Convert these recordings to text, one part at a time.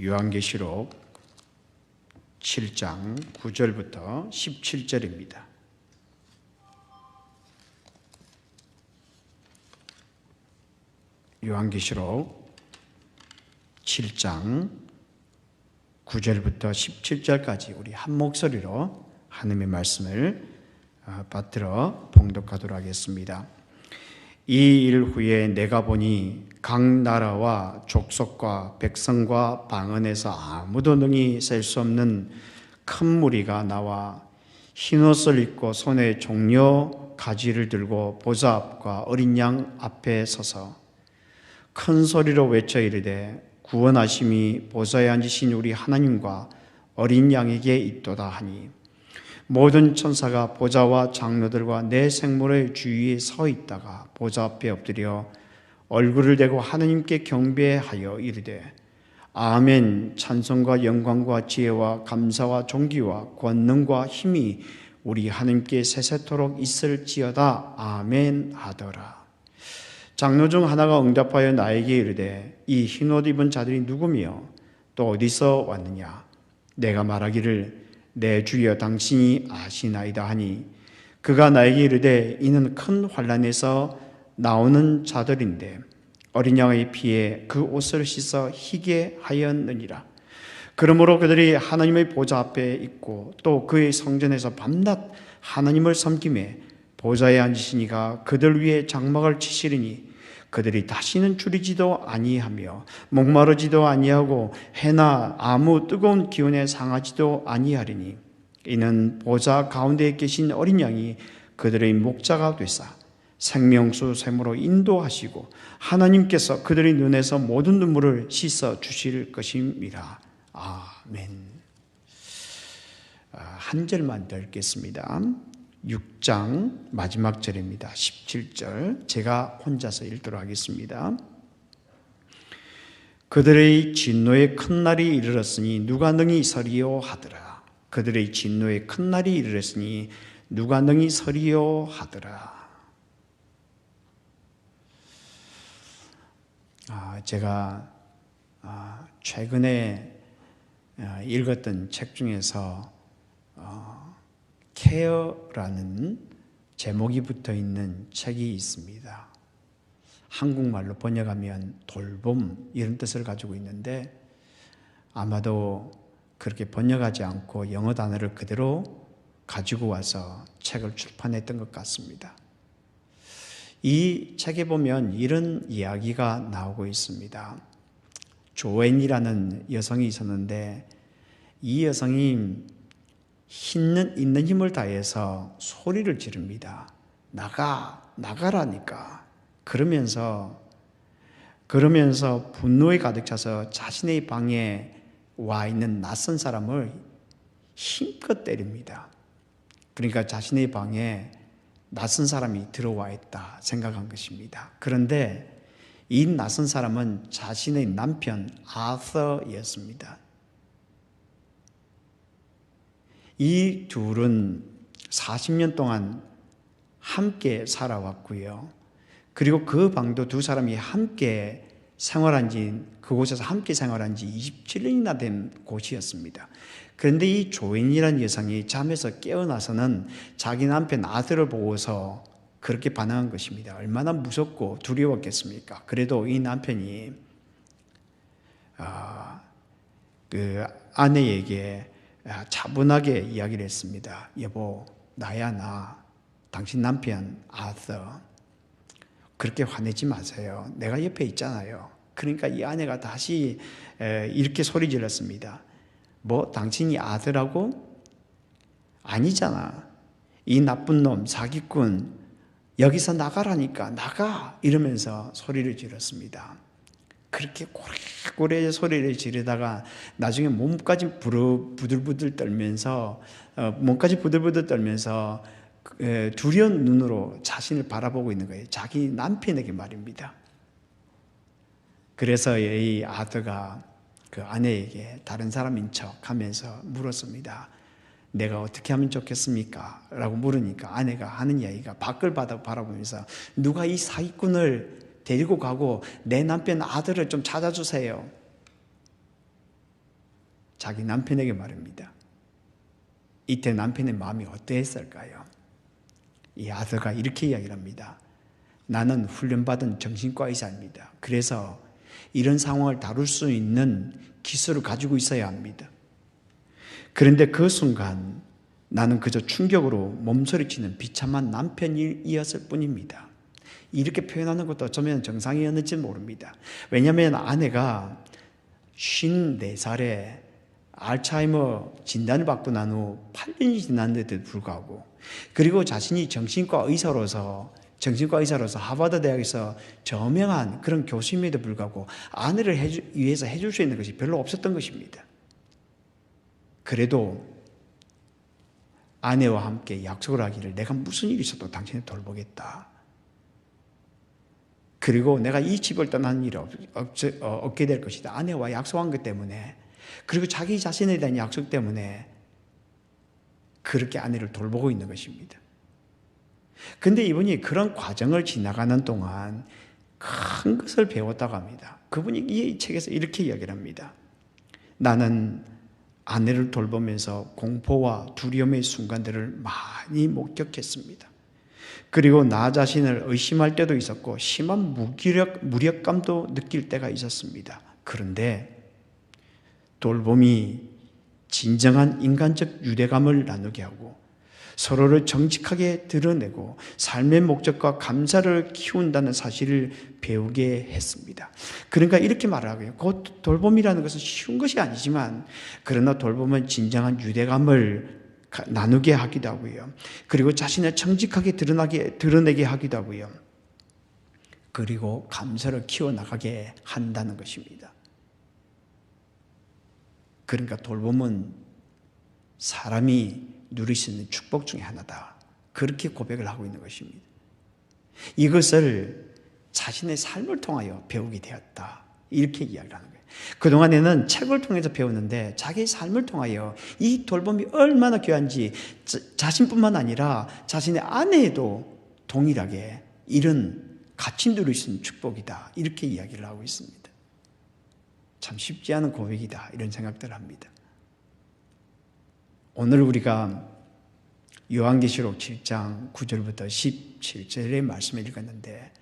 요한계시록 7장 9절부터 17절입니다. 요한계시록 7장 9절부터 17절까지 우리 한 목소리로 하나님의 말씀을 받들어 봉독하도록 하겠습니다. 이 일 후에 내가 보니 각 나라와 족속과 백성과 방언에서 아무도 능히 셀 수 없는 큰 무리가 나와 흰옷을 입고 손에 종려 가지를 들고 보좌 앞과 어린 양 앞에 서서 큰 소리로 외쳐 이르되 구원하심이 보좌에 앉으신 우리 하나님과 어린 양에게 있도다 하니 모든 천사가 보좌와 장로들과 내 생물의 주위에 서 있다가 보좌 앞에 엎드려 얼굴을 대고 하나님께 경배하여 이르되 아멘. 찬송과 영광과 지혜와 감사와 존귀와 권능과 힘이 우리 하나님께 세세토록 있을지어다. 아멘 하더라. 장로 중 하나가 응답하여 나에게 이르되 이 흰옷 입은 자들이 누구며 또 어디서 왔느냐? 내가 말하기를 내 주여 당신이 아시나이다 하니 그가 나에게 이르되 이는 큰 환난에서 나오는 자들인데 어린 양의 피에 그 옷을 씻어 희게 하였느니라. 그러므로 그들이 하나님의 보좌 앞에 있고 또 그의 성전에서 밤낮 하나님을 섬기매 보좌에 앉으시니가 그들 위에 장막을 치시리니 그들이 다시는 줄이지도 아니하며 목마르지도 아니하고 해나 아무 뜨거운 기운에 상하지도 아니하리니 이는 보좌 가운데에 계신 어린 양이 그들의 목자가 되사 생명수 샘으로 인도하시고 하나님께서 그들의 눈에서 모든 눈물을 씻어 주실 것입니다. 아멘. 한 절만 더 읽겠습니다. 6장 마지막 절입니다. 17절 제가 혼자서 읽도록 하겠습니다. 그들의 진노의 큰 날이 이르렀으니 누가 능히 서리요 하더라. 그들의 진노의 큰 날이 이르렀으니 누가 능히 서리요 하더라. 제가 최근에 읽었던 책 중에서 케어라는 제목이 붙어 있는 책이 있습니다. 한국말로 번역하면 돌봄 이런 뜻을 가지고 있는데 아마도 그렇게 번역하지 않고 영어 단어를 그대로 가지고 와서 책을 출판했던 것 같습니다. 이 책에 보면 이런 이야기가 나오고 있습니다. 조앤이라는 여성이 있었는데 이 여성이 있는 힘을 다해서 소리를 지릅니다. 나가라니까. 그러면서 분노에 가득 차서 자신의 방에 와 있는 낯선 사람을 힘껏 때립니다. 그러니까 자신의 방에 낯선 사람이 들어와 있다 생각한 것입니다. 그런데 이 낯선 사람은 자신의 남편 아서였습니다. 이 둘은 40년 동안 함께 살아왔고요. 그리고 그 방도 두 사람이 함께 그곳에서 함께 생활한 지 27년이나 된 곳이었습니다. 그런데 이 조앤이라는 여성이 잠에서 깨어나서는 자기 남편 아들을 보고서 그렇게 반응한 것입니다. 얼마나 무섭고 두려웠겠습니까? 그래도 이 남편이 그 아내에게 차분하게 이야기를 했습니다. 여보, 나야 나. 당신 남편 아서 그렇게 화내지 마세요. 내가 옆에 있잖아요. 그러니까 이 아내가 다시 이렇게 소리 질렀습니다. 뭐 당신이 아들하고? 아니잖아. 이 나쁜 놈, 사기꾼. 여기서 나가라니까. 나가. 이러면서 소리를 질렀습니다. 그렇게 고래고래 소리를 지르다가 나중에 몸까지 부들부들 떨면서 두려운 눈으로 자신을 바라보고 있는 거예요. 자기 남편에게 말입니다. 그래서 이 아들가 그 아내에게 다른 사람인 척 하면서 물었습니다. 내가 어떻게 하면 좋겠습니까? 라고 물으니까 아내가 하는 이야기가 밖을 바라보면서 누가 이 사기꾼을 데리고 가고 내 남편 아들을 좀 찾아주세요. 자기 남편에게 말합니다. 이때 남편의 마음이 어떠했을까요? 이 아들가 이렇게 이야기를 합니다. 나는 훈련받은 정신과 의사입니다. 그래서 이런 상황을 다룰 수 있는 기술을 가지고 있어야 합니다. 그런데 그 순간 나는 그저 충격으로 몸소리치는 비참한 남편이었을 뿐입니다. 이렇게 표현하는 것도 어쩌면 정상이었는지 모릅니다. 왜냐하면 아내가 54살에 알츠하이머 진단을 받고 난 후 8년이 지났는데도 불구하고, 그리고 자신이 정신과 의사로서 하버드 대학에서 저명한 그런 교수임에도 불구하고 아내를 위해서 해줄 수 있는 것이 별로 없었던 것입니다. 그래도 아내와 함께 약속을 하기를, 내가 무슨 일이 있어도 당신을 돌보겠다. 그리고 내가 이 집을 떠나는 일이 없게 될 것이다. 아내와 약속한 것 때문에, 그리고 자기 자신에 대한 약속 때문에 그렇게 아내를 돌보고 있는 것입니다. 그런데 이분이 그런 과정을 지나가는 동안 큰 것을 배웠다고 합니다. 그분이 이 책에서 이렇게 이야기를 합니다. 나는 아내를 돌보면서 공포와 두려움의 순간들을 많이 목격했습니다. 그리고 나 자신을 의심할 때도 있었고 심한 무력감도 느낄 때가 있었습니다. 그런데 돌봄이 진정한 인간적 유대감을 나누게 하고 서로를 정직하게 드러내고 삶의 목적과 감사를 키운다는 사실을 배우게 했습니다. 그러니까 이렇게 말하고요. 곧 돌봄이라는 것은 쉬운 것이 아니지만, 그러나 돌봄은 진정한 유대감을 나누게 하기도 하고요. 그리고 자신을 정직하게 드러내게 하기도 하고요. 그리고 감사를 키워나가게 한다는 것입니다. 그러니까 돌봄은 사람이 누릴 수 있는 축복 중에 하나다. 그렇게 고백을 하고 있는 것입니다. 이것을 자신의 삶을 통하여 배우게 되었다. 이렇게 이야기를 하는 거예요. 그동안에는 책을 통해서 배웠는데 자기의 삶을 통하여 이 돌봄이 얼마나 귀한지 자신뿐만 아니라 자신의 아내에도 동일하게 이런 같이 누릴 수 있는 축복이다. 이렇게 이야기를 하고 있습니다. 참 쉽지 않은 고백이다. 이런 생각들을 합니다. 오늘 우리가 요한계시록 7장 9절부터 17절의 말씀을 읽었는데,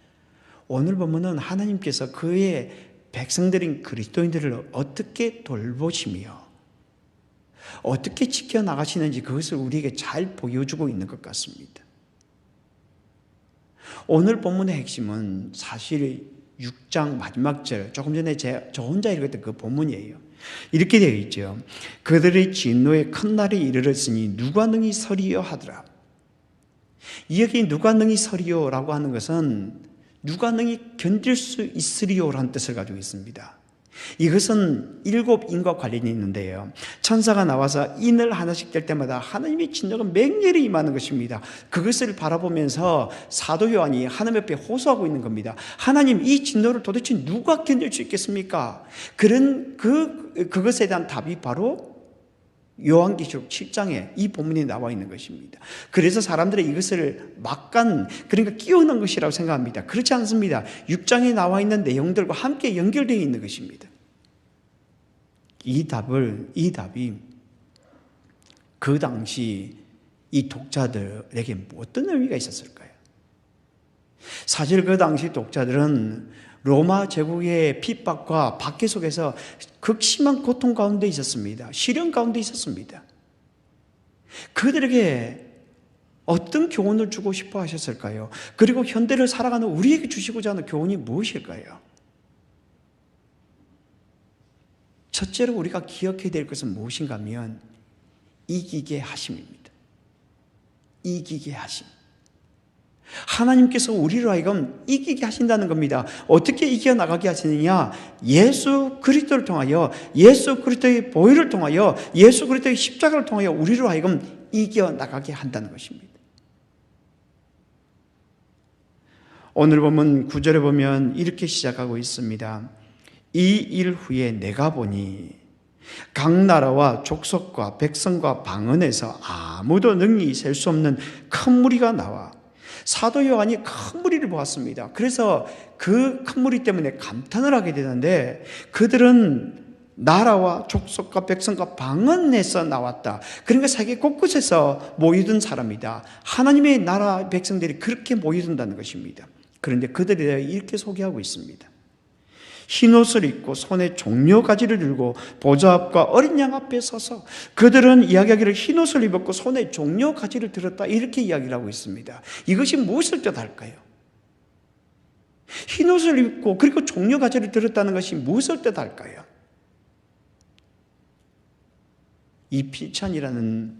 오늘 보면은 하나님께서 그의 백성들인 그리스도인들을 어떻게 돌보시며 어떻게 지켜나가시는지 그것을 우리에게 잘 보여주고 있는 것 같습니다. 오늘 본문의 핵심은 사실 6장 마지막 절, 조금 전에 저 혼자 읽었던 그 본문이에요. 이렇게 되어 있죠. 그들의 진노의 큰 날이 이르렀으니 누가 능히 서리요 하더라. 여기 누가 능히 서리요라고 하는 것은 누가 능히 견딜 수 있으리요라는 뜻을 가지고 있습니다. 이것은 7인과 관련이 있는데요. 천사가 나와서 인을 하나씩 뗄 때마다 하나님의 진노가 맹렬히 임하는 것입니다. 그것을 바라보면서 사도 요한이 하나님 옆에 호소하고 있는 겁니다. 하나님, 이 진노를 도대체 누가 견딜 수 있겠습니까? 그것에 대한 답이 바로 요한계시록 7장에 이 본문에 나와 있는 것입니다. 그래서 사람들이 이것을 그러니까 끼워넣은 것이라고 생각합니다. 그렇지 않습니다. 6장에 나와 있는 내용들과 함께 연결되어 있는 것입니다. 이 답이 그 당시 이 독자들에게 어떤 의미가 있었을까요? 사실 그 당시 독자들은 로마 제국의 핍박과 박해 속에서 극심한 고통 가운데 있었습니다. 시련 가운데 있었습니다. 그들에게 어떤 교훈을 주고 싶어 하셨을까요? 그리고 현대를 살아가는 우리에게 주시고자 하는 교훈이 무엇일까요? 첫째로 우리가 기억해야 될 것은 무엇인가 하면 이기게 하심입니다. 이기게 하심. 하나님께서 우리로 하여금 이기게 하신다는 겁니다. 어떻게 이겨나가게 하시느냐? 예수 그리스도를 통하여, 예수 그리스도의 보혈을 통하여, 예수 그리스도의 십자가를 통하여 우리로 하여금 이겨나가게 한다는 것입니다. 오늘 보면 9절에 보면 이렇게 시작하고 있습니다. 이 일 후에 내가 보니 각 나라와 족속과 백성과 방언에서 아무도 능히 셀 수 없는 큰 무리가 나와 사도 요한이 큰 무리를 보았습니다. 그래서 그 큰 무리 때문에 감탄을 하게 되는데, 그들은 나라와 족속과 백성과 방언에서 나왔다. 그러니까 세계 곳곳에서 모이던 사람이다. 하나님의 나라 백성들이 그렇게 모이던다는 것입니다. 그런데 그들에 대해 이렇게 소개하고 있습니다. 흰옷을 입고 손에 종려가지를 들고 보좌 앞과 어린 양 앞에 서서 그들은 이야기하기를 흰옷을 입었고 손에 종려가지를 들었다, 이렇게 이야기를 하고 있습니다. 이것이 무엇을 뜻할까요? 흰옷을 입고 그리고 종려가지를 들었다는 것이 무엇을 뜻할까요? 이필찬이라는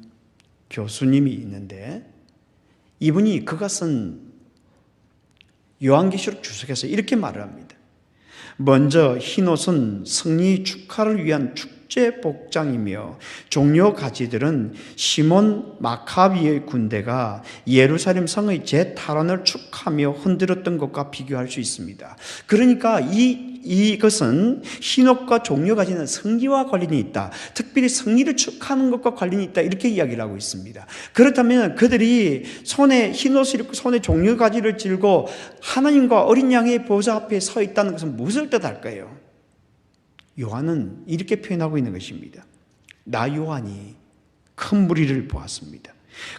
교수님이 있는데 이분이 그가 쓴 요한계시록 주석에서 이렇게 말을 합니다. 먼저 흰옷은 승리 축하를 위한 축제 복장이며 종려 가지들은 시몬 마카비의 군대가 예루살렘 성의 재탈환을 축하하며 흔들었던 것과 비교할 수 있습니다. 그러니까 이것은 흰옷과 종려 가지는 승리와 관련이 있다. 특별히 승리를 축하하는 것과 관련이 있다. 이렇게 이야기를 하고 있습니다. 그렇다면 그들이 손에 흰옷을 입고 손에 종려 가지를 쥐고 하나님과 어린 양의 보좌 앞에 서 있다는 것은 무엇을 뜻할까요? 요한은 이렇게 표현하고 있는 것입니다. 나 요한이 큰 무리를 보았습니다.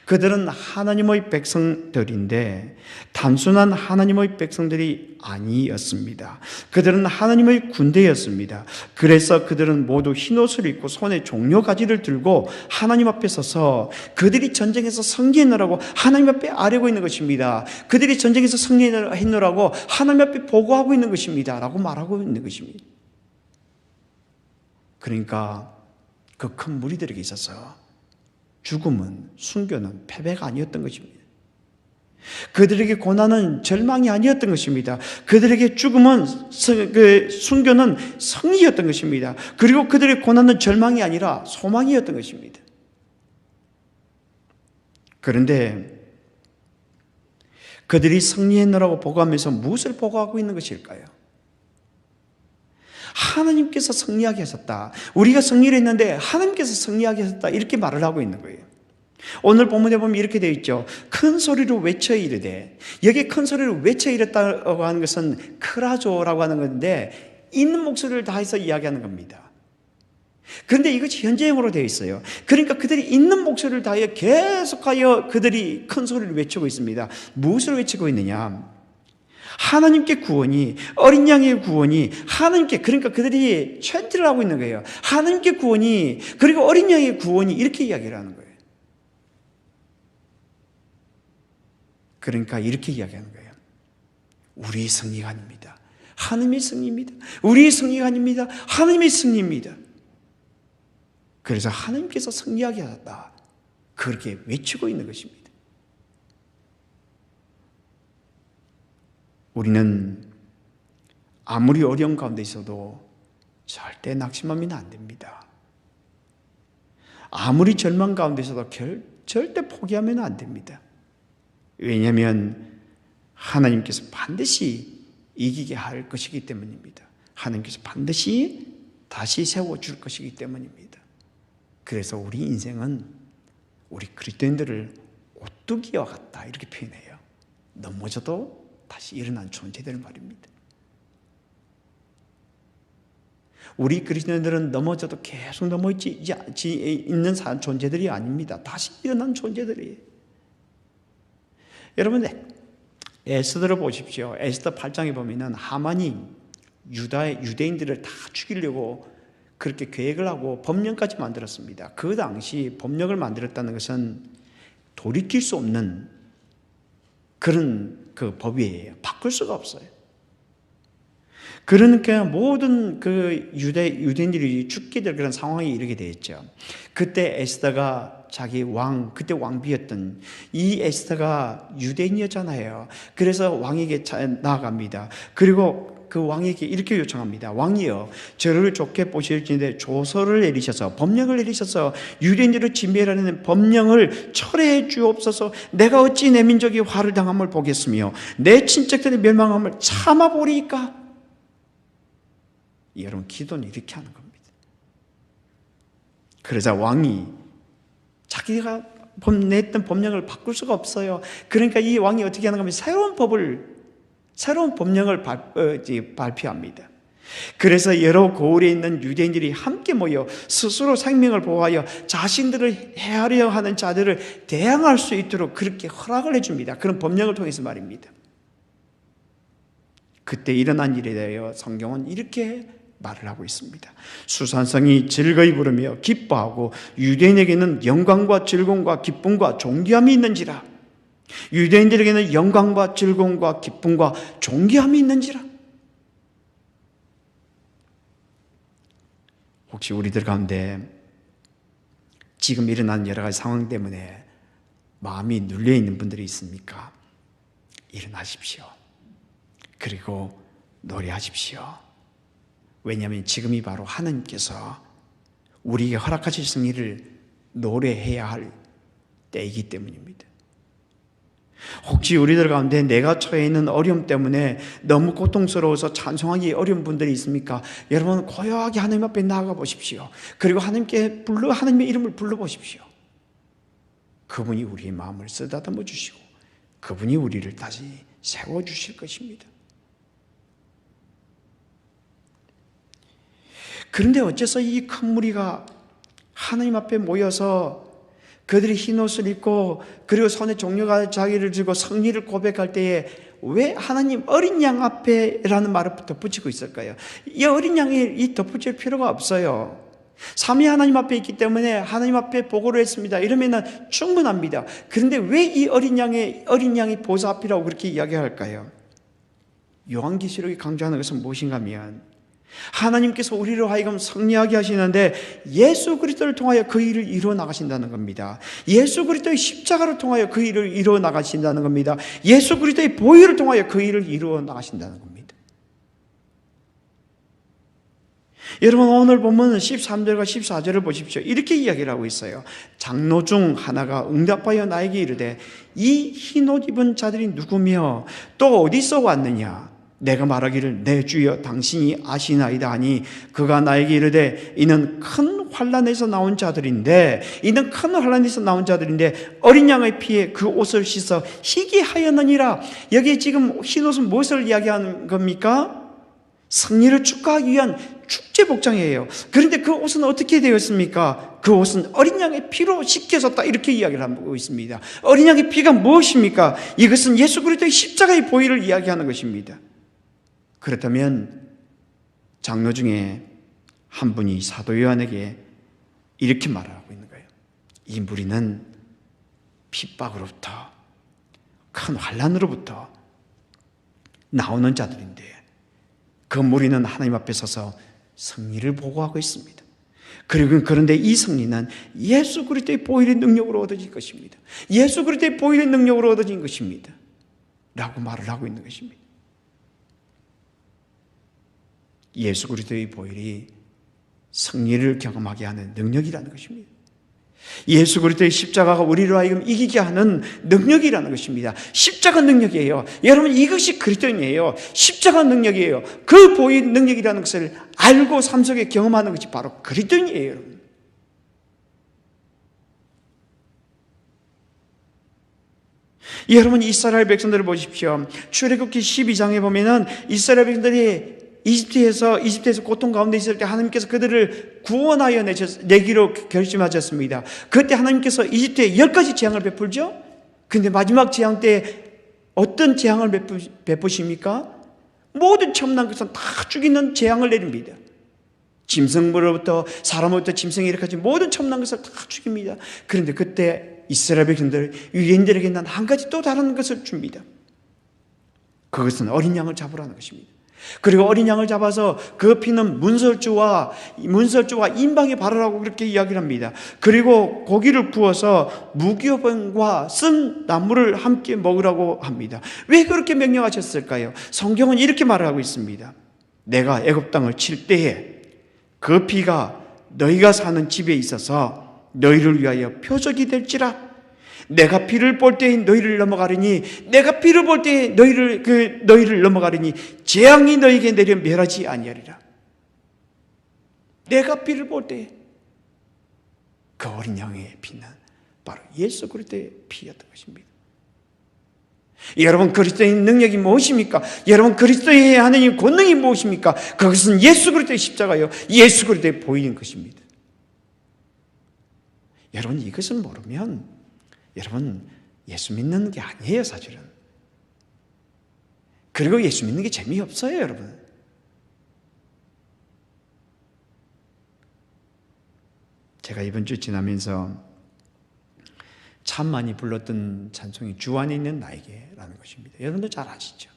그들은 하나님의 백성들인데 단순한 하나님의 백성들이 아니었습니다. 그들은 하나님의 군대였습니다. 그래서 그들은 모두 흰옷을 입고 손에 종려가지를 들고 하나님 앞에 서서 그들이 전쟁에서 승리했노라고 하나님 앞에 아뢰고 있는 것입니다. 그들이 전쟁에서 승리했노라고 하나님 앞에 보고하고 있는 것입니다 라고 말하고 있는 것입니다. 그러니까 그 큰 무리들에게 있어서 죽음은, 순교는 패배가 아니었던 것입니다. 그들에게 고난은 절망이 아니었던 것입니다. 그들에게 죽음은, 순교는 승리였던 것입니다. 그리고 그들의 고난은 절망이 아니라 소망이었던 것입니다. 그런데 그들이 승리했노라고 보고하면서 무엇을 보고하고 있는 것일까요? 하나님께서 승리하게 하셨다. 우리가 승리를 했는데 하나님께서 승리하게 하셨다. 이렇게 말을 하고 있는 거예요. 오늘 본문에 보면 이렇게 되어 있죠. 큰 소리로 외쳐 이르되, 여기 큰 소리로 외쳐 이랬다고 하는 것은 크라조라고 하는 건데 있는 목소리를 다해서 이야기하는 겁니다. 그런데 이것이 현재형으로 되어 있어요. 그러니까 그들이 있는 목소리를 다해 계속하여 그들이 큰 소리를 외치고 있습니다. 무엇을 외치고 있느냐? 하나님께 구원이, 어린 양의 구원이, 하나님께, 그러니까 그들이 찬양을 하고 있는 거예요. 하나님께 구원이, 그리고 어린 양의 구원이, 이렇게 이야기를 하는 거예요. 그러니까 이렇게 이야기하는 거예요. 우리의 승리가 아닙니다. 하나님의 승리입니다. 우리의 승리가 아닙니다. 하나님의 승리입니다. 그래서 하나님께서 승리하게 하셨다. 그렇게 외치고 있는 것입니다. 우리는 아무리 어려운 가운데 있어도 절대 낙심하면 안 됩니다. 아무리 절망 가운데 있어도 절대 포기하면 안 됩니다. 왜냐하면 하나님께서 반드시 이기게 할 것이기 때문입니다. 하나님께서 반드시 다시 세워줄 것이기 때문입니다. 그래서 우리 인생은 우리 그리스도인들을 오뚜기와 같다, 이렇게 표현해요. 넘어져도 다시 일어난 존재들 말입니다. 우리 그리스도인들은 넘어져도 계속 넘어있지 있는 존재들이 아닙니다. 다시 일어난 존재들이에요. 여러분, 에스더를 보십시오. 에스더 8장에 보면은 하만이 유대인들을 다 죽이려고 그렇게 계획을 하고 법령까지 만들었습니다. 그 당시 법령을 만들었다는 것은 돌이킬 수 없는 그런 그 법이에요. 바꿀 수가 없어요. 그러니까 모든 그 유대인들이 죽게 될 그런 상황에 이르게 되었죠. 그때 에스더가 자기 그때 왕비였던 이 에스더가 유대인이었잖아요. 그래서 왕에게 나아갑니다. 그리고 그 왕에게 이렇게 요청합니다. 왕이여, 저를 좋게 보실지인데 조서를 내리셔서, 법령을 내리셔서 유대인들을 진멸하는 법령을 철회해 주옵소서. 내가 어찌 내 민족이 화를 당함을 보겠으며 내 친척들의 멸망함을 참아보리이까. 여러분, 기도는 이렇게 하는 겁니다. 그러자 왕이 자기가 냈던 법령을 바꿀 수가 없어요. 그러니까 이 왕이 어떻게 하는가 하면 새로운 법령을 발표합니다. 그래서 여러 고을에 있는 유대인들이 함께 모여 스스로 생명을 보호하여 자신들을 해하려 하는 자들을 대항할 수 있도록 그렇게 허락을 해줍니다. 그런 법령을 통해서 말입니다. 그때 일어난 일에 대하여 성경은 이렇게 말을 하고 있습니다. 수산성이 즐거이 부르며 기뻐하고 유대인에게는 영광과 즐거움과 기쁨과 존귀함이 있는지라. 유대인들에게는 영광과 즐거움과 기쁨과 존귀함이 있는지라. 혹시 우리들 가운데 지금 일어난 여러 가지 상황 때문에 마음이 눌려 있는 분들이 있습니까? 일어나십시오. 그리고 노래하십시오. 왜냐하면 지금이 바로 하나님께서 우리에게 허락하실 승리를 노래해야 할 때이기 때문입니다. 혹시 우리들 가운데 내가 처해 있는 어려움 때문에 너무 고통스러워서 찬송하기 어려운 분들이 있습니까? 여러분 고요하게 하나님 앞에 나아가 보십시오. 그리고 하나님의 이름을 불러보십시오. 그분이 우리의 마음을 쓰다듬어 주시고 그분이 우리를 다시 세워주실 것입니다. 그런데 어째서 이 큰 무리가 하나님 앞에 모여서 그들이 흰옷을 입고 그리고 손에 종려가 자기를 쥐고 승리를 고백할 때에 왜 하나님 어린 양 앞에 라는 말을 덧붙이고 있을까요? 이 어린 양이 덧붙일 필요가 없어요. 삼위 하나님 앞에 있기 때문에 하나님 앞에 보고를 했습니다. 이러면 충분합니다. 그런데 왜 이 어린 양이 보좌 앞이라고 그렇게 이야기할까요? 요한계시록이 강조하는 것은 무엇인가 하면 하나님께서 우리로 하여금 승리하게 하시는데 예수 그리스도를 통하여 그 일을 이루어 나가신다는 겁니다. 예수 그리스도의 십자가를 통하여 그 일을 이루어 나가신다는 겁니다. 예수 그리스도의 보혈을 통하여 그 일을 이루어 나가신다는 겁니다. 여러분 오늘 보면 13절과 14절을 보십시오. 이렇게 이야기를 하고 있어요. 장로 중 하나가 응답하여 나에게 이르되 이 흰옷 입은 자들이 누구며 또 어디서 왔느냐? 내가 말하기를 내 주여 당신이 아시나이다 하니 그가 나에게 이르되 이는 큰 환난에서 나온 자들인데 어린 양의 피에 그 옷을 씻어 희게 하였느니라. 여기 지금 흰옷은 무엇을 이야기하는 겁니까? 승리를 축하하기 위한 축제 복장이에요. 그런데 그 옷은 어떻게 되었습니까? 그 옷은 어린 양의 피로 씻겨졌다 이렇게 이야기를 하고 있습니다. 어린 양의 피가 무엇입니까? 이것은 예수 그리스도의 십자가의 보혈을 이야기하는 것입니다. 그렇다면 장로 중에 한 분이 사도 요한에게 이렇게 말하고 있는 거예요. 이 무리는 핍박으로부터 큰 환난으로부터 나오는 자들인데 그 무리는 하나님 앞에 서서 승리를 보고하고 있습니다. 그런데 이 승리는 예수 그리스도의 보혈의 능력으로 얻어질 것입니다. 예수 그리스도의 보혈의 능력으로 얻어진 것입니다. 라고 말을 하고 있는 것입니다. 예수 그리스도의 보혈이 승리를 경험하게 하는 능력이라는 것입니다. 예수 그리스도의 십자가가 우리로 하여금 이기게 하는 능력이라는 것입니다. 십자가 능력이에요. 여러분 이것이 그리스도인이에요. 십자가 능력이에요. 그 보혈 능력이라는 것을 알고 삶 속에 경험하는 것이 바로 그리스도인이에요. 여러분. 여러분 이스라엘 백성들을 보십시오. 출애굽기 12장에 보면은 이스라엘 백성들이 이집트에서 고통 가운데 있을 때 하나님께서 그들을 구원하여 내기로 결심하셨습니다. 그때 하나님께서 이집트에 10가지 재앙을 베풀죠. 그런데 마지막 재앙 때 어떤 재앙을 베푸십니까? 모든 첨단 것은 다 죽이는 재앙을 내립니다. 짐승으로부터 사람으로부터 짐승이 이렇게 모든 첨단 것을 다 죽입니다. 그런데 그때 이스라엘 백성들 유대인들에게 난 한 가지 또 다른 것을 줍니다. 그것은 어린 양을 잡으라는 것입니다. 그리고 어린 양을 잡아서 그 피는 문설주와 임방에 바르라고 그렇게 이야기를 합니다. 그리고 고기를 구워서 무교병과 쓴 나물을 함께 먹으라고 합니다. 왜 그렇게 명령하셨을까요? 성경은 이렇게 말을 하고 있습니다. 내가 애굽 땅을 칠 때에 그 피가 너희가 사는 집에 있어서 너희를 위하여 표적이 될지라. 내가 피를 볼 때에 너희를 넘어가리니 내가 피를 볼 때에 너희를 넘어가리니 재앙이 너희에게 내려 멸하지 아니하리라. 내가 피를 볼 때에 그 어린 양의 피는 바로 예수 그리스도의 피였던 것입니다. 여러분, 그리스도의 능력이 무엇입니까? 여러분, 그리스도의 하나님의 권능이 무엇입니까? 그것은 예수 그리스도의 십자가요, 예수 그리스도의 보이는 것입니다. 여러분, 이것을 모르면 여러분 예수 믿는 게 아니에요, 사실은. 그리고 예수 믿는 게 재미없어요, 여러분. 제가 이번 주 지나면서 참 많이 불렀던 찬송이 주 안에 있는 나에게라는 것입니다. 여러분도 잘 아시죠?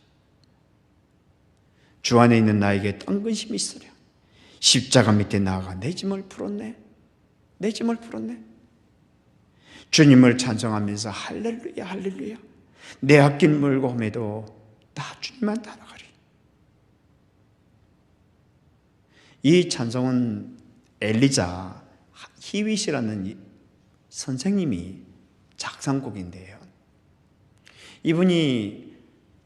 주 안에 있는 나에게 딴근심이 있으랴. 십자가 밑에 나아가 내 짐을 풀었네. 내 짐을 풀었네. 주님을 찬송하면서 할렐루야 할렐루야. 내 앞길 멀고 험해도 나 주님만 따라가리. 이 찬송은 엘리자 히윗이라는 선생님이 작상곡인데요. 이분이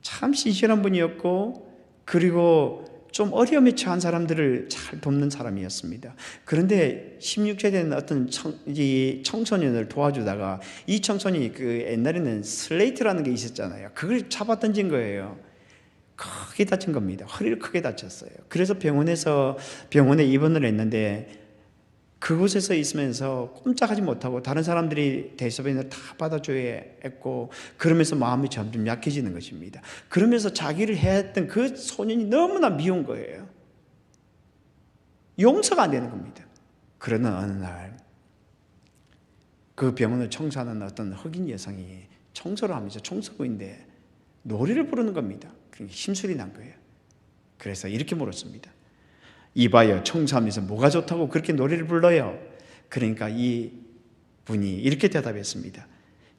참 신실한 분이었고, 그리고 좀 어려움에 처한 사람들을 잘 돕는 사람이었습니다. 그런데 16세 된 어떤 청소년을 도와주다가 이 청소년이 옛날에는 슬레이트라는 게 있었잖아요. 그걸 잡아 던진 거예요. 크게 다친 겁니다. 허리를 크게 다쳤어요. 그래서 병원에 입원을 했는데, 그곳에서 있으면서 꼼짝하지 못하고 다른 사람들이 대소변을 다 받아줘야 했고, 그러면서 마음이 점점 약해지는 것입니다. 그러면서 자기를 해야 했던 그 소년이 너무나 미운 거예요. 용서가 안 되는 겁니다. 그러나 어느 날 그 병원을 청소하는 어떤 흑인 여성이 청소를 하면서 청소부인데 노래를 부르는 겁니다. 그러니까 심술이 난 거예요. 그래서 이렇게 물었습니다. 이봐요, 청소하면서 뭐가 좋다고 그렇게 노래를 불러요? 그러니까 이 분이 이렇게 대답했습니다.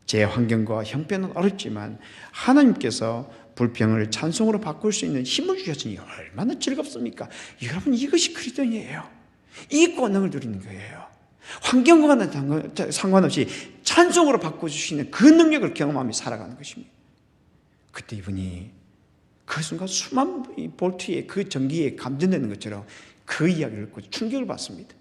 제 환경과 형편은 어렵지만 하나님께서 불평을 찬송으로 바꿀 수 있는 힘을 주셨으니 얼마나 즐겁습니까? 여러분, 이것이 그리스도인이에요. 이 권능을 누리는 거예요. 환경과는 상관없이 찬송으로 바꿔주시는 그 능력을 경험하며 살아가는 것입니다. 그때 이분이 그 순간 수만 볼트의 그 전기에 감전되는 것처럼 그 이야기를 듣고 충격을 받습니다.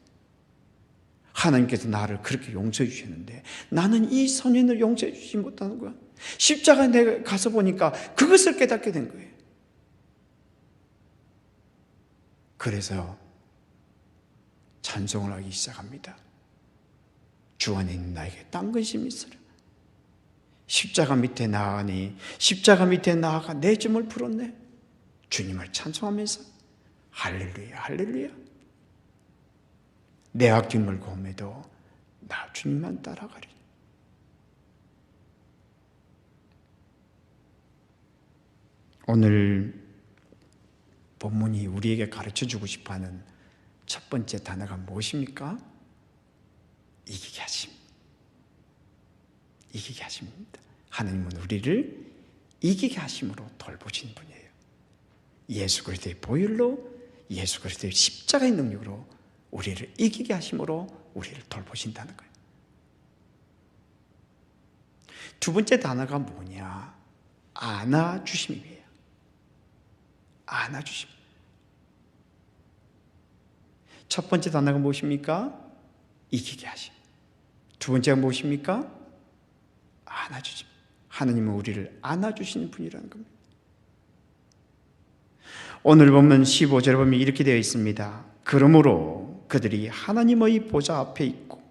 하나님께서 나를 그렇게 용서해 주셨는데 나는 이 소년을 용서해 주지 못하는 거야. 십자가에 내가 가서 보니까 그것을 깨닫게 된 거예요. 그래서 찬송을 하기 시작합니다. 주 안에 있는 나에게 딴 근심이 있으라. 십자가 밑에 나아가니 십자가 밑에 나아가 내 짐을 풀었네. 주님을 찬송하면서 할렐루야 할렐루야. 내 앞길 멀고 험해도 나 주님만 따라가리. 오늘 본문이 우리에게 가르쳐주고 싶어하는 첫 번째 단어가 무엇입니까? 이기게 하심. 이기게 하심입니다. 하나님은 우리를 이기게 하심으로 돌보신 분이에요. 예수 그리스도의 보혈로, 예수 그리스도의 십자가의 능력으로 우리를 이기게 하심으로 우리를 돌보신다는 거예요. 두 번째 단어가 뭐냐? 안아주심이에요. 안아주심. 첫 번째 단어가 무엇입니까? 이기게 하심. 두 번째가 무엇입니까? 안아주심. 하나님은 우리를 안아주시는 분이라는 겁니다. 오늘 보면 15절에 보면 이렇게 되어 있습니다. 그러므로 그들이 하나님의 보좌 앞에 있고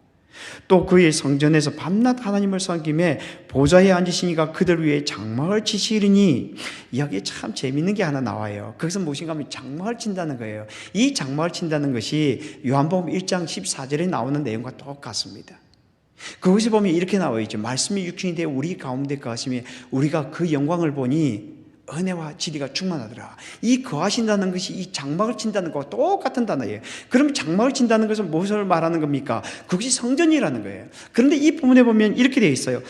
또 그의 성전에서 밤낮 하나님을 섬기며 보좌에 앉으시니가 그들 위에 장막을 치시리니. 여기에 참 재미있는 게 하나 나와요. 거기서 무엇인가 하면 장막을 친다는 거예요. 이 장막을 친다는 것이 요한복음 1장 14절에 나오는 내용과 똑같습니다. 그것이 보면 이렇게 나와 있죠. 말씀이 육신이 되어 우리 가운데 거하시며 우리가 그 영광을 보니 은혜와 진리가 충만하더라. 이 거하신다는 것이 이 장막을 친다는 것과 똑같은 단어예요. 그럼 장막을 친다는 것은 무엇을 말하는 겁니까? 그것이 성전이라는 거예요. 그런데 이 부분에 보면 이렇게 되어 있어요.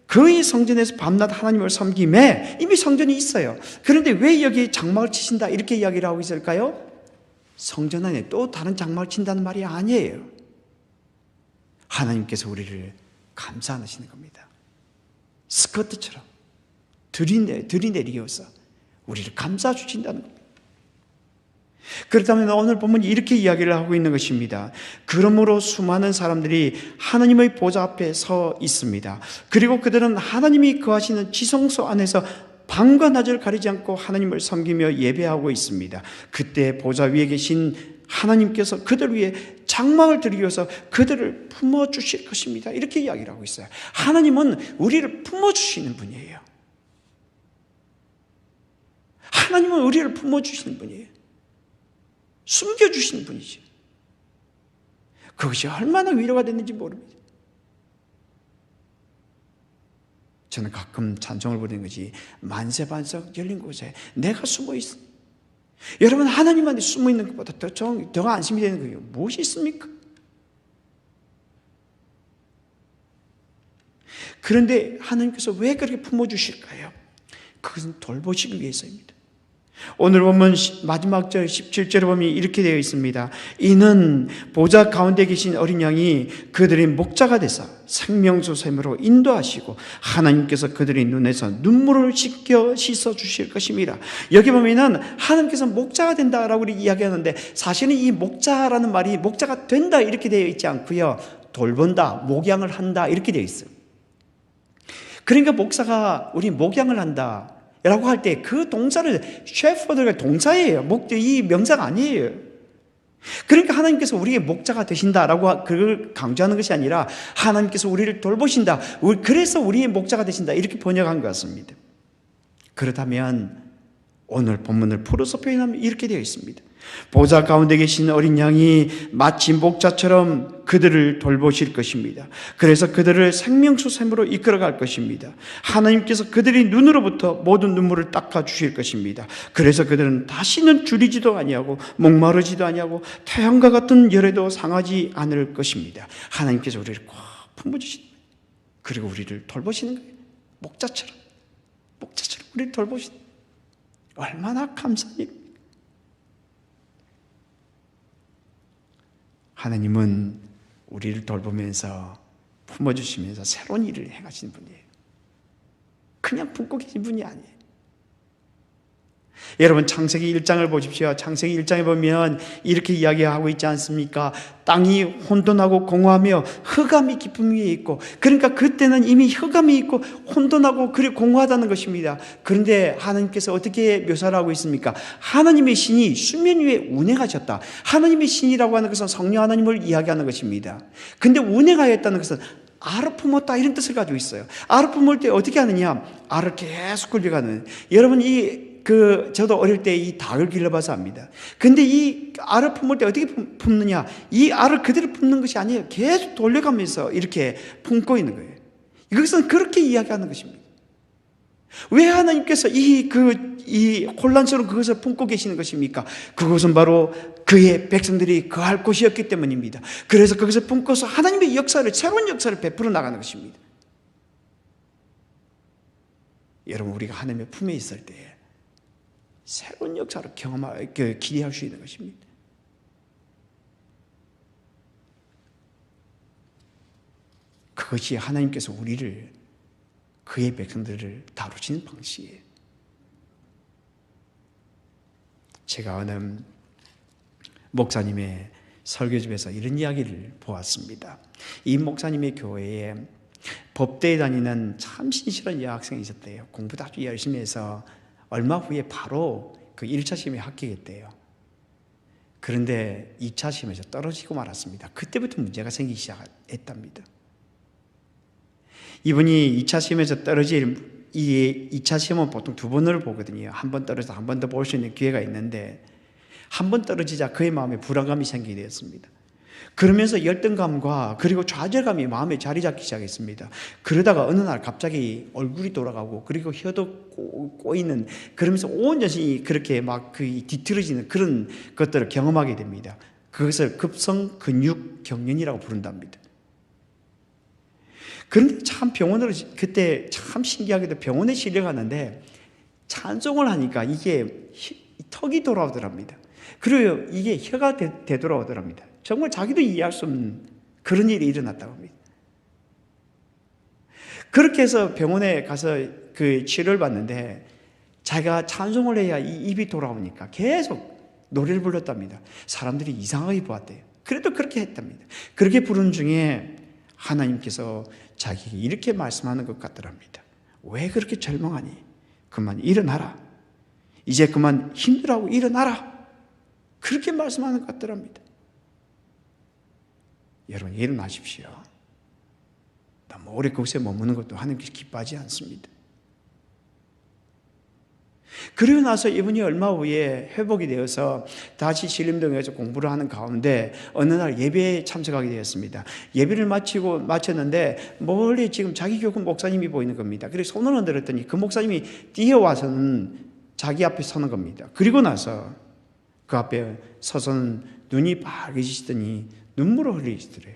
그의 성전에서 밤낮 하나님을 섬김에. 이미 성전이 있어요. 그런데 왜 여기 장막을 치신다 이렇게 이야기를 하고 있을까요? 성전 안에 또 다른 장막을 친다는 말이 아니에요. 하나님께서 우리를 감싸안으시는 겁니다. 스커트처럼 들이내리어서 우리를 감싸주신다는 겁니다. 그렇다면 오늘 본문이 이렇게 이야기를 하고 있는 것입니다. 그러므로 수많은 사람들이 하나님의 보좌 앞에 서 있습니다. 그리고 그들은 하나님이 거하시는 지성소 안에서 밤과 낮을 가리지 않고 하나님을 섬기며 예배하고 있습니다. 그때 보좌 위에 계신 하나님께서 그들 위해 장막을 드리셔서 그들을 품어주실 것입니다. 이렇게 이야기를 하고 있어요. 하나님은 우리를 품어주시는 분이에요. 하나님은 우리를 품어주시는 분이에요. 숨겨주시는 분이죠. 그것이 얼마나 위로가 됐는지 모릅니다. 저는 가끔 찬송을 부르는 것이 만세반석 열린 곳에 내가 숨어 있어. 여러분, 하나님한테 숨어 있는 것보다 더 안심이 되는 거예요. 무엇이 있습니까? 그런데 하나님께서 왜 그렇게 품어주실까요? 그것은 돌보시기 위해서입니다. 오늘 보면 마지막 절 17절에 보면 이렇게 되어 있습니다. 이는 보좌 가운데 계신 어린 양이 그들의 목자가 되사 생명수 샘으로 인도하시고 하나님께서 그들의 눈에서 눈물을 씻어 주실 것입니다. 여기 보면은 하나님께서 목자가 된다라고 우리 이야기하는데, 사실은 이 목자라는 말이 목자가 된다 이렇게 되어 있지 않고요, 돌본다, 목양을 한다 이렇게 되어 있어요. 그러니까 목사가 우리 목양을 한다 라고 할 때 그 동사를 셰퍼드가 동사예요. 이 명사가 아니에요. 그러니까 하나님께서 우리의 목자가 되신다라고 그걸 강조하는 것이 아니라 하나님께서 우리를 돌보신다, 그래서 우리의 목자가 되신다 이렇게 번역한 것 같습니다. 그렇다면 오늘 본문을 풀어서 표현하면 이렇게 되어 있습니다. 보좌 가운데 계신 어린 양이 마치 목자처럼 그들을 돌보실 것입니다. 그래서 그들을 생명수 샘으로 이끌어갈 것입니다. 하나님께서 그들의 눈으로부터 모든 눈물을 닦아 주실 것입니다. 그래서 그들은 다시는 줄이지도 아니하고 목마르지도 아니하고 태양과 같은 열에도 상하지 않을 것입니다. 하나님께서 우리를 꽉 품어주신, 그리고 우리를 돌보시는 거예요. 목자처럼 우리를 돌보시는, 얼마나 감사합니까? 하나님은 우리를 돌보면서 품어주시면서 새로운 일을 행하시는 분이에요. 그냥 품고 계신 분이 아니에요. 여러분, 창세기 1장을 보십시오. 창세기 1장에 보면 이렇게 이야기하고 있지 않습니까? 땅이 혼돈하고 공허하며 흑암이 깊음 위에 있고, 그러니까 그때는 이미 흑암이 있고 혼돈하고 그리고 공허하다는 것입니다. 그런데 하나님께서 어떻게 묘사를 하고 있습니까? 하나님의 신이 수면 위에 운행하셨다. 하나님의 신이라고 하는 것은 성령 하나님을 이야기하는 것입니다. 근데 운행하였다는 것은 알을 품었다 이런 뜻을 가지고 있어요. 알을 품을 때 어떻게 하느냐? 알을 계속 굴려가는. 여러분, 저도 어릴 때 이 닭을 길러봐서 압니다. 근데 이 알을 품을 때 어떻게 품느냐? 이 알을 그대로 품는 것이 아니에요. 계속 돌려가면서 이렇게 품고 있는 거예요. 이것은 그렇게 이야기하는 것입니다. 왜 하나님께서 이 혼란스러운 그것을 품고 계시는 것입니까? 그것은 바로 그의 백성들이 거할 곳이었기 때문입니다. 그래서 그것을 품고서 하나님의 역사를, 새로운 역사를 베풀어 나가는 것입니다. 여러분, 우리가 하나님의 품에 있을 때 새로운 역사를 기대할 수 있는 것입니다. 그것이 하나님께서 우리를, 그의 백성들을 다루시는 방식이에요. 제가 어느 목사님의 설교집에서 이런 이야기를 보았습니다. 이 목사님의 교회에 법대에 다니는 참 신실한 여학생이 있었대요. 공부도 아주 열심히 해서 얼마 후에 바로 그 1차 시험에 합격했대요. 그런데 2차 시험에서 떨어지고 말았습니다. 그때부터 문제가 생기기 시작했답니다. 이분이 2차 시험에서 이 2차 시험은 보통 2번을 보거든요. 한 번 떨어져서 한 번 더 볼 수 있는 기회가 있는데, 한 번 떨어지자 그의 마음에 불안감이 생기게 되었습니다. 그러면서 열등감과 그리고 좌절감이 마음에 자리 잡기 시작했습니다. 그러다가 어느 날 갑자기 얼굴이 돌아가고, 그리고 혀도 꼬이는, 그러면서 온 전신이 그렇게 막 뒤틀어지는 그런 것들을 경험하게 됩니다. 그것을 급성 근육 경련이라고 부른답니다. 그런데 참 그때 참 신기하게도 병원에 실려갔는데 찬송을 하니까 이게 턱이 돌아오더랍니다. 그리고 이게 혀가 되돌아오더랍니다. 정말 자기도 이해할 수 없는 그런 일이 일어났다고 합니다. 그렇게 해서 병원에 가서 그 치료를 받는데, 자기가 찬송을 해야 이 입이 돌아오니까 계속 노래를 불렀답니다. 사람들이 이상하게 보았대요. 그래도 그렇게 했답니다. 그렇게 부르는 중에 하나님께서 자기에게 이렇게 말씀하는 것 같더랍니다. 왜 그렇게 절망하니? 그만 일어나라. 이제 그만 힘들어하고 일어나라. 그렇게 말씀하는 것 같더랍니다. 여러분, 일어나십시오. 너무 오래 거기서 머무는 것도 하나님께서 기뻐하지 않습니다. 그리고 나서 이분이 얼마 후에 회복이 되어서 다시 신림동에서 공부를 하는 가운데 어느 날 예배에 참석하게 되었습니다. 예배를 마쳤는데 멀리 지금 자기 교구 목사님이 보이는 겁니다. 그래서 손을 흔들었더니 그 목사님이 뛰어와서는 자기 앞에 서는 겁니다. 그리고 나서 그 앞에 서서는 눈이 빨개지시더니 눈물을 흘리시더래요.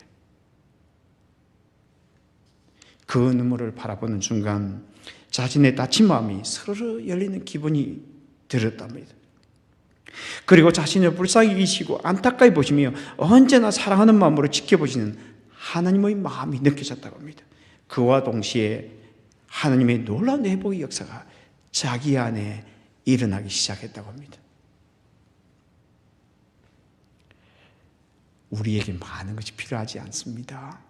그 눈물을 바라보는 순간 자신의 다친 마음이 서로 열리는 기분이 들었답니다. 그리고 자신을 불쌍히 여기시고 안타까이 보시며 언제나 사랑하는 마음으로 지켜보시는 하나님의 마음이 느껴졌다고 합니다. 그와 동시에 하나님의 놀라운 회복의 역사가 자기 안에 일어나기 시작했다고 합니다. 우리에게 많은 것이 필요하지 않습니다.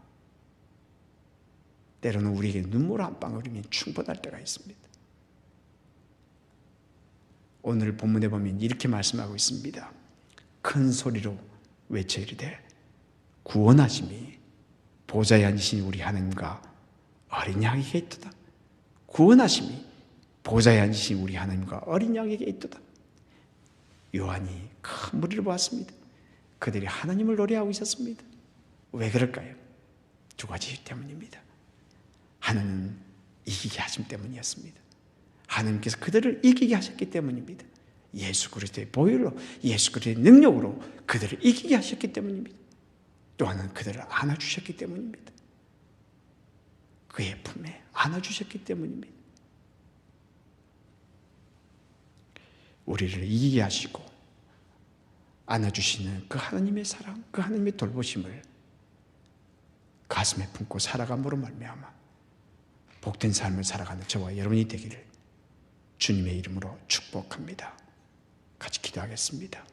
때로는 우리에게 눈물 한 방울이면 충분할 때가 있습니다. 오늘 본문에 보면 이렇게 말씀하고 있습니다. 큰 소리로 외쳐 이르되 구원하심이 보좌에 앉으신 우리 하나님과 어린 양에게 있도다. 구원하심이 보좌에 앉으신 우리 하나님과 어린 양에게 있도다. 요한이 큰 무리를 보았습니다. 그들이 하나님을 노래하고 있었습니다. 왜 그럴까요? 두 가지 때문입니다. 하나님은 이기게 하심 때문이었습니다. 하나님께서 그들을 이기게 하셨기 때문입니다. 예수 그리스도의 보혈로, 예수 그리스도의 능력으로 그들을 이기게 하셨기 때문입니다. 또 하나는 그들을 안아주셨기 때문입니다. 그의 품에 안아주셨기 때문입니다. 우리를 이기게 하시고 안아주시는 그 하나님의 사랑, 그 하나님의 돌보심을 가슴에 품고 살아감으로 말미암아 복된 삶을 살아가는 저와 여러분이 되기를 주님의 이름으로 축복합니다. 같이 기도하겠습니다.